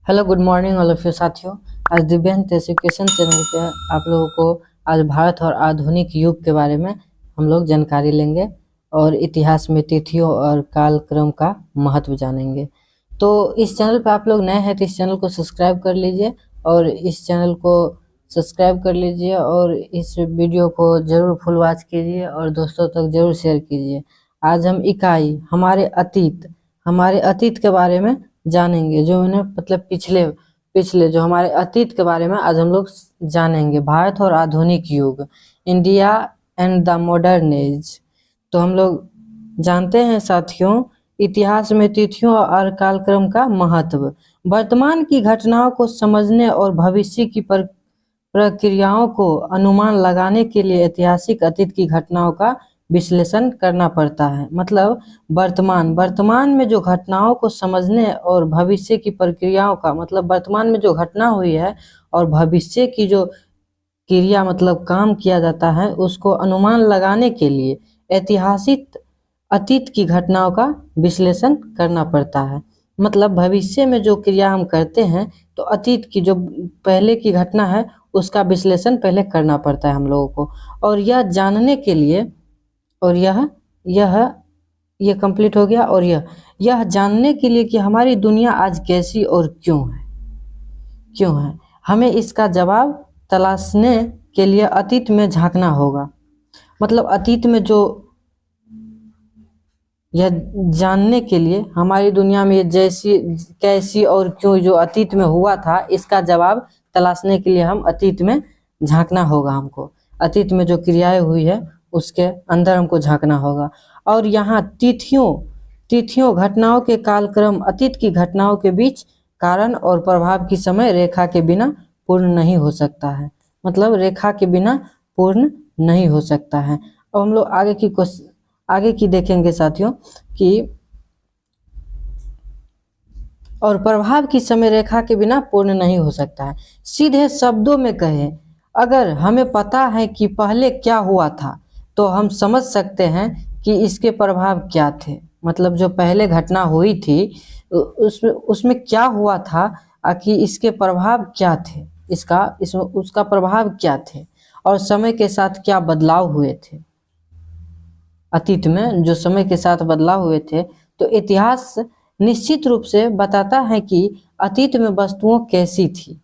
Hello good morning all of you साथियों। आज दिव्यांत education channel पे आप लोगों को आज भारत और आधुनिक युग के बारे में हम लोग जानकारी लेंगे और इतिहास में तिथियों और कालक्रम का महत्व जानेंगे। तो इस चैनल पे आप लोग नए हैं तो इस चैनल को सब्सक्राइब कर लीजिए और इस वीडियो को ज़रूर फुल वॉच कीजिए और दोस्तों तक ज़रूर शेयर कीजिए। आज हम हमारे अतीत के बारे में जानेंगे, जो मैंने मतलब पिछले पिछले जो हमारे अतीत के बारे में आज हम लोग जानेंगे। भारत और आधुनिक युग, India and the modern age. तो हम लोग जानते हैं साथियों, इतिहास में तिथियों और कालक्रम का महत्व। वर्तमान की घटनाओं को समझने और भविष्य की प्रक्रियाओं को अनुमान लगाने के लिए ऐतिहासिक अतीत की घटनाओं का विश्लेषण करना पड़ता है। मतलब वर्तमान में जो घटनाओं को समझने और भविष्य की प्रक्रियाओं का, मतलब वर्तमान में जो घटना हुई है और भविष्य की जो क्रिया मतलब काम किया जाता है, उसको अनुमान लगाने के लिए ऐतिहासिक अतीत की घटनाओं का विश्लेषण करना पड़ता है। मतलब भविष्य में जो क्रिया हम करते हैं तो अतीत की जो पहले की घटना है उसका विश्लेषण पहले करना पड़ता है हम लोगों को। और यह जानने के लिए और यह कंप्लीट हो गया। और यह जानने के लिए कि हमारी दुनिया आज कैसी और क्यों है हमें इसका जवाब तलाशने के लिए अतीत में झांकना होगा। मतलब अतीत में जो यह जानने के लिए हमारी दुनिया में कैसी और क्यों जो अतीत में हुआ था, इसका जवाब तलाशने के लिए हम अतीत में झांकना होगा। हमको अतीत में जो क्रियाएं हुई है उसके अंदर हमको झांकना होगा। और यहाँ तिथियों घटनाओं के कालक्रम अतीत की घटनाओं के बीच कारण और प्रभाव की समय रेखा के बिना पूर्ण नहीं हो सकता है। मतलब रेखा के बिना पूर्ण नहीं हो सकता है। अब हम लोग आगे की देखेंगे साथियों कि और प्रभाव की समय रेखा के बिना पूर्ण नहीं हो सकता है। सीधे शब्दों में कहें, अगर हमें पता है कि पहले क्या हुआ था तो हम समझ सकते हैं कि इसके प्रभाव क्या थे। मतलब जो पहले घटना हुई थी उसमें क्या हुआ था कि इसके प्रभाव क्या थे, उसका प्रभाव क्या थे और समय के साथ क्या बदलाव हुए थे। अतीत में जो समय के साथ बदलाव हुए थे, तो इतिहास निश्चित रूप से बताता है कि अतीत में वस्तुओं कैसी थी।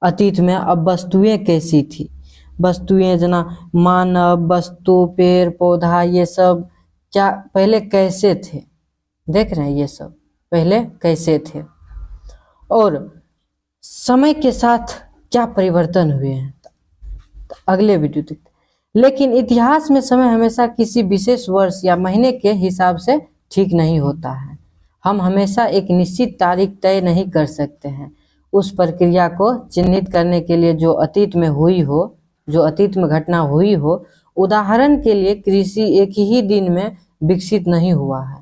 अतीत में अब वस्तुएं कैसी थी, वस्तुएं जना मानव वस्तु पेड़ पौधा, ये सब क्या पहले कैसे थे, देख रहे हैं ये सब पहले कैसे थे और समय के साथ क्या परिवर्तन हुए हैं। तो अगले वीडियो देखते। लेकिन इतिहास में समय हमेशा किसी विशेष वर्ष या महीने के हिसाब से ठीक नहीं होता है। हम हमेशा एक निश्चित तारीख तय नहीं कर सकते हैं। उस प्रक्रिया को चिन्हित करने के लिए जो अतीत में घटना हुई हो। उदाहरण के लिए कृषि एक ही दिन में विकसित नहीं हुआ है।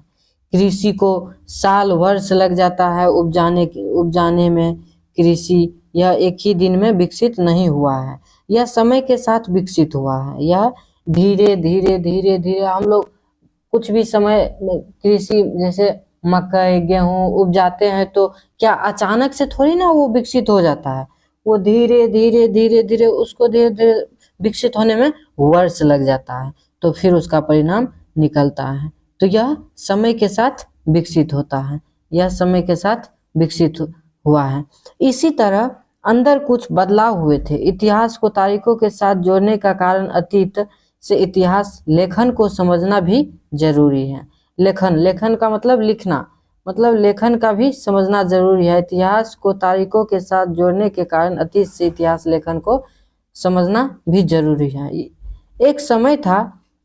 कृषि को साल वर्ष लग जाता है उपजाने में। कृषि यह एक ही दिन में विकसित नहीं हुआ है, यह समय के साथ विकसित हुआ है। यह धीरे धीरे हम लोग कुछ भी समय कृषि जैसे मकई गेहूं उपजाते हैं तो क्या अचानक से थोड़ी ना वो विकसित हो जाता है। वो धीरे धीरे उसको धीरे धीरे विकसित होने में वर्ष लग जाता है, तो फिर उसका परिणाम निकलता है। तो यह समय के साथ विकसित होता है, यह समय के साथ विकसित हुआ है। इसी तरह अंदर कुछ बदलाव हुए थे। इतिहास को तारीखों के साथ जोड़ने का कारण अतीत से इतिहास लेखन को समझना भी जरूरी है। लेखन का मतलब लिखना, मतलब लेखन का भी समझना जरूरी है। इतिहास को तारीखों के साथ जोड़ने के कारण अतीत से इतिहास लेखन को समझना भी जरूरी है। एक समय था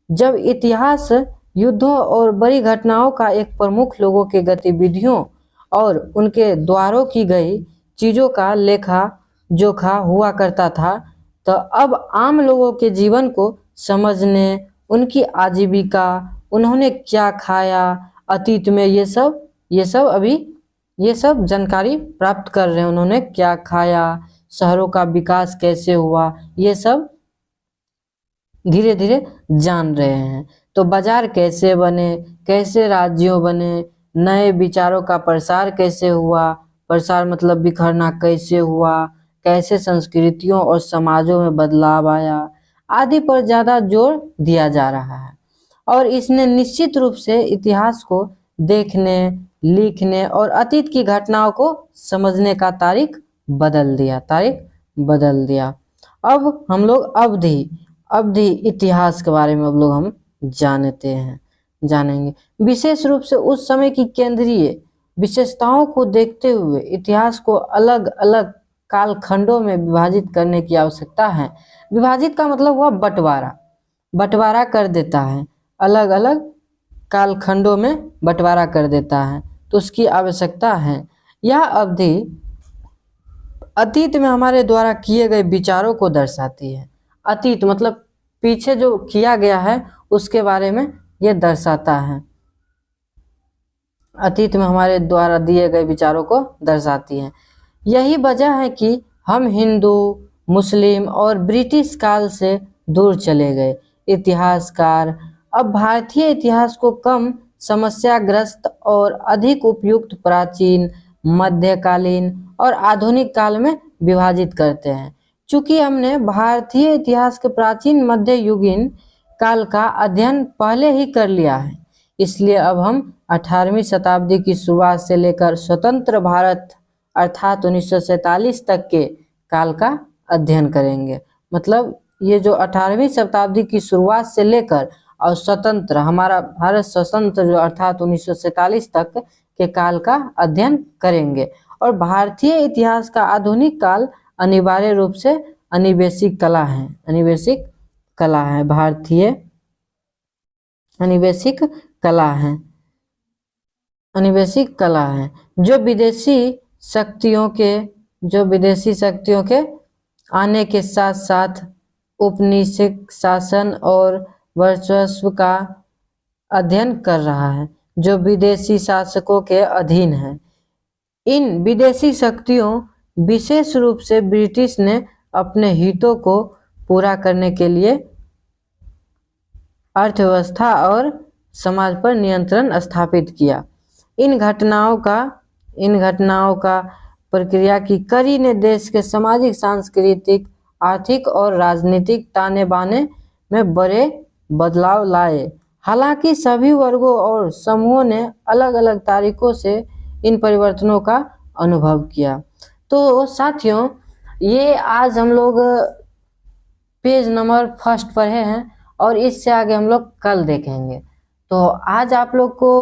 जब इतिहास युद्धों और बड़ी घटनाओं का एक प्रमुख लोगों के गतिविधियों और उनके द्वारों की गई चीजों का लेखा जोखा हुआ करता था। तो अब आम लोगों के जीवन को समझने, उनकी आजीविका, उन्होंने क्या खाया अतीत में, ये सब जानकारी प्राप्त कर रहे हैं। उन्होंने क्या खाया, शहरों का विकास कैसे हुआ, ये सब धीरे धीरे जान रहे हैं। तो बाजार कैसे बने, कैसे राज्यों बने, नए विचारों का प्रसार कैसे हुआ, प्रसार मतलब बिखरना कैसे हुआ, कैसे संस्कृतियों और समाजों में बदलाव आया आदि पर ज्यादा जोर दिया जा रहा है। और इसने निश्चित रूप से इतिहास को देखने, लिखने और अतीत की घटनाओं को समझने का तारीख बदल दिया। अब हम लोग अवधि इतिहास के बारे में अब लोग हम जानेंगे। विशेष रूप से उस समय की केंद्रीय विशेषताओं को देखते हुए इतिहास को अलग अलग कालखंडों में विभाजित करने की आवश्यकता है। विभाजित का मतलब हुआ बंटवारा कर देता है, अलग अलग कालखंडों में बंटवारा कर देता है, तो उसकी आवश्यकता है। यह अवधि अतीत में हमारे द्वारा किए गए विचारों को दर्शाती है। अतीत मतलब पीछे जो किया गया है उसके बारे में यह दर्शाता है। अतीत में हमारे द्वारा दिए गए विचारों को दर्शाती है। यही वजह है कि हम हिंदू, मुस्लिम और ब्रिटिश काल से दूर चले गए इतिहासकार अब भारतीय इतिहास को कम समस्याग्रस्त और अधिक उपयुक्त प्राचीन, मध्यकालीन और आधुनिक काल में विभाजित करते हैं। चूंकि हमने भारतीय इतिहास के प्राचीन मध्ययुगीन काल का अध्ययन पहले ही कर लिया है, इसलिए अब हम 18वीं शताब्दी की शुरुआत से लेकर स्वतंत्र भारत अर्थात 1947 तक के काल का अध्ययन करेंगे। मतलब ये जो 18वीं शताब्दी की शुरुआत से लेकर और स्वतंत्र हमारा भारत स्वतंत्र जो अर्थात 1947 तक के काल का अध्ययन करेंगे। और भारतीय इतिहास का आधुनिक काल अनिवार्य रूप से अनिवेशिक कला है। भारतीय अनिवेशिक कला है जो विदेशी शक्तियों के आने के साथ साथ औपनिवेशिक शासन और वर्चस्व का अध्ययन कर रहा है, जो विदेशी शासकों के अधीन है। इन विदेशी शक्तियों विशेष रूप से ब्रिटिश ने अपने हितों को पूरा करने के लिए अर्थव्यवस्था और समाज पर नियंत्रण स्थापित किया। इन घटनाओं का प्रक्रिया की कड़ी ने देश के सामाजिक, सांस्कृतिक, आर्थिक और राजनीतिक ताने बाने में बड़े बदलाव लाए। हालांकि सभी वर्गों और समूहों ने अलग अलग तरीकों से इन परिवर्तनों का अनुभव किया। तो साथियों, ये आज हम लोग पेज नंबर 1 पढ़े हैं और इससे आगे हम लोग कल देखेंगे। तो आज आप लोग को